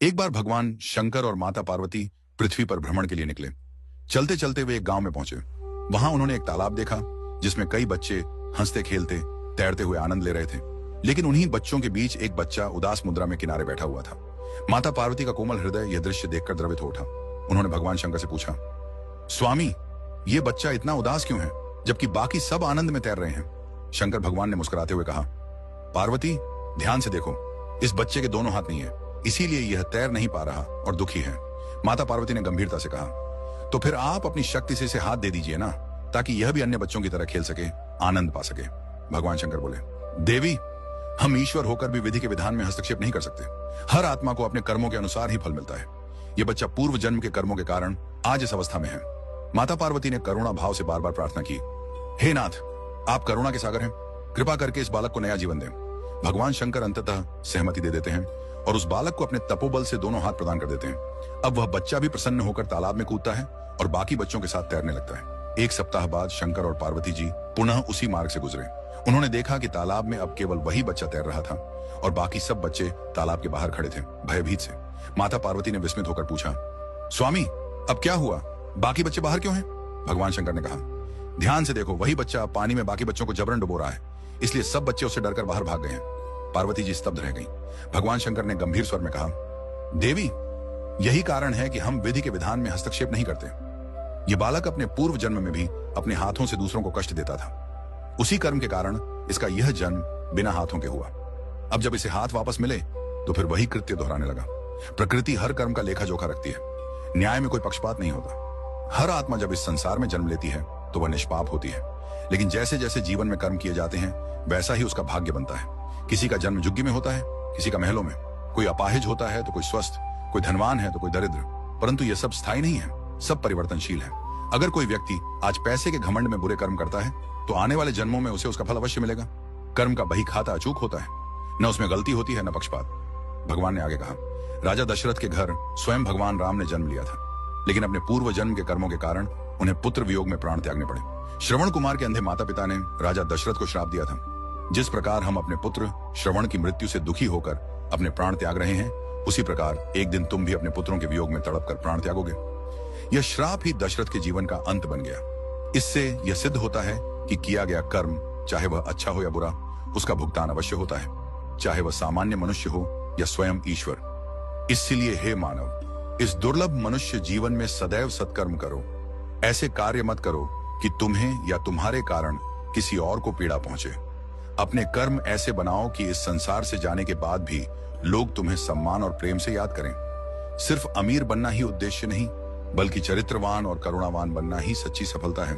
एक बार भगवान शंकर और माता पार्वती पृथ्वी पर भ्रमण के लिए निकले। चलते चलते वे एक गांव में पहुंचे। वहां उन्होंने एक तालाब देखा जिसमें कई बच्चे हंसते खेलते तैरते हुए आनंद ले रहे थे। लेकिन उन्हीं बच्चों के बीच एक बच्चा उदास मुद्रा में किनारे बैठा हुआ था। माता पार्वती का कोमल हृदय यह दृश्य देखकर द्रवित हो उठा। उन्होंने भगवान शंकर से पूछा, स्वामी, ये बच्चा इतना उदास क्यों है जबकि बाकी सब आनंद में तैर रहे हैं? शंकर भगवान ने मुस्कुराते हुए कहा, पार्वती, ध्यान से देखो, इस बच्चे के दोनों हाथ नहीं है, इसीलिए यह तैर नहीं पा रहा और दुखी है। माता पार्वती ने गंभीरता से कहा, तो फिर आप अपनी शक्ति से इसे हाथ दे दीजिए ना, ताकि यह भी अन्य बच्चों की तरह खेल सके, आनंद पा सके। भगवान शंकर बोले, देवी, हम ईश्वर होकर भी विधि के विधान में हस्तक्षेप नहीं कर सकते। हर आत्मा को अपने कर्मों के अनुसार ही फल मिलता है। यह बच्चा पूर्व जन्म के कर्मों के कारण आज इस अवस्था में है। माता पार्वती ने करुणा भाव से बार बार प्रार्थना की, हे नाथ, आप करुणा के सागर हैं, कृपा करके इस बालक को नया जीवन दें। भगवान शंकर अंततः सहमति दे देते हैं और उस बालक को अपने तपोबल से दोनों हाथ प्रदान कर देते हैं। अब वह बच्चा भी प्रसन्न होकर तालाब में कूदता है और बाकी बच्चों के साथ तैरने लगता है। एक सप्ताह बाद शंकर और पार्वती जी पुनः उसी मार्ग से गुजरे। उन्होंने देखा कि तालाब में अब केवल वही बच्चा तैर रहा था और बाकी सब बच्चे तालाब के बाहर खड़े थे, भयभीत से। माता पार्वती ने विस्मित होकर पूछा, स्वामी, अब क्या हुआ? बाकी बच्चे बाहर क्यों हैं? भगवान शंकर ने कहा, ध्यान से देखो, वही बच्चा पानी में बाकी बच्चों को जबरन डुबो रहा है, इसलिए सब बच्चे उससे डरकर बाहर भाग गए हैं। पार्वती जी स्तब्ध रह गईं। भगवान शंकर ने गंभीर स्वर में कहा, देवी, यही कारण है कि हम विधि के विधान में हस्तक्षेप नहीं करते। यह बालक अपने पूर्व जन्म में भी अपने हाथों से दूसरों को कष्ट देता था। उसी कर्म के कारण इसका यह जन्म बिना हाथों के हुआ। अब जब इसे हाथ वापस मिले तो फिर वही कृत्य दोहराने लगा। प्रकृति हर कर्म का लेखा जोखा रखती है, न्याय में कोई पक्षपात नहीं होता। हर आत्मा जब इस संसार में जन्म लेती है तो वह निष्पाप होती है, लेकिन जैसे जैसे जीवन में कर्म किए जाते हैं वैसा ही उसका भाग्य बनता है। किसी का जन्म झुग्गी में होता है, किसी का महलों में। कोई अपाहिज होता है तो कोई स्वस्थ, कोई धनवान है तो कोई दरिद्र। परंतु यह सब स्थायी नहीं है, सब परिवर्तनशील है। अगर कोई व्यक्ति आज पैसे के घमंड में बुरे कर्म करता है तो आने वाले जन्मों में उसे उसका फल अवश्य मिलेगा। कर्म का बही खाता अचूक होता है, न उसमें गलती होती है न पक्षपात। भगवान ने आगे कहा, राजा दशरथ के घर स्वयं भगवान राम ने जन्म लिया था, लेकिन अपने पूर्व जन्म के कर्मों के कारण उन्हें पुत्र वियोग में प्राण त्यागने पड़े। श्रवण कुमार के अंधे माता पिता ने राजा दशरथ को श्राप दिया था, जिस प्रकार हम अपने पुत्र श्रवण की मृत्यु से दुखी होकर अपने प्राण त्याग रहे हैं, उसी प्रकार एक दिन तुम भी अपने पुत्रों के वियोग में तड़प कर प्राण त्यागोगे। यह श्राप ही दशरथ के जीवन का अंत बन गया। इससे यह सिद्ध होता है कि किया गया कर्म, चाहे वह अच्छा हो या बुरा, उसका भुगतान अवश्य होता है, चाहे वह सामान्य मनुष्य हो या स्वयं ईश्वर। इसलिए हे मानव, इस दुर्लभ मनुष्य जीवन में सदैव सत्कर्म करो। ऐसे कार्य मत करो कि तुम्हें या तुम्हारे कारण किसी और को पीड़ा पहुंचे। अपने कर्म ऐसे बनाओ कि इस संसार से जाने के बाद भी लोग तुम्हें सम्मान और प्रेम से याद करें। सिर्फ अमीर बनना ही उद्देश्य नहीं, बल्कि चरित्रवान और करुणावान बनना ही सच्ची सफलता है।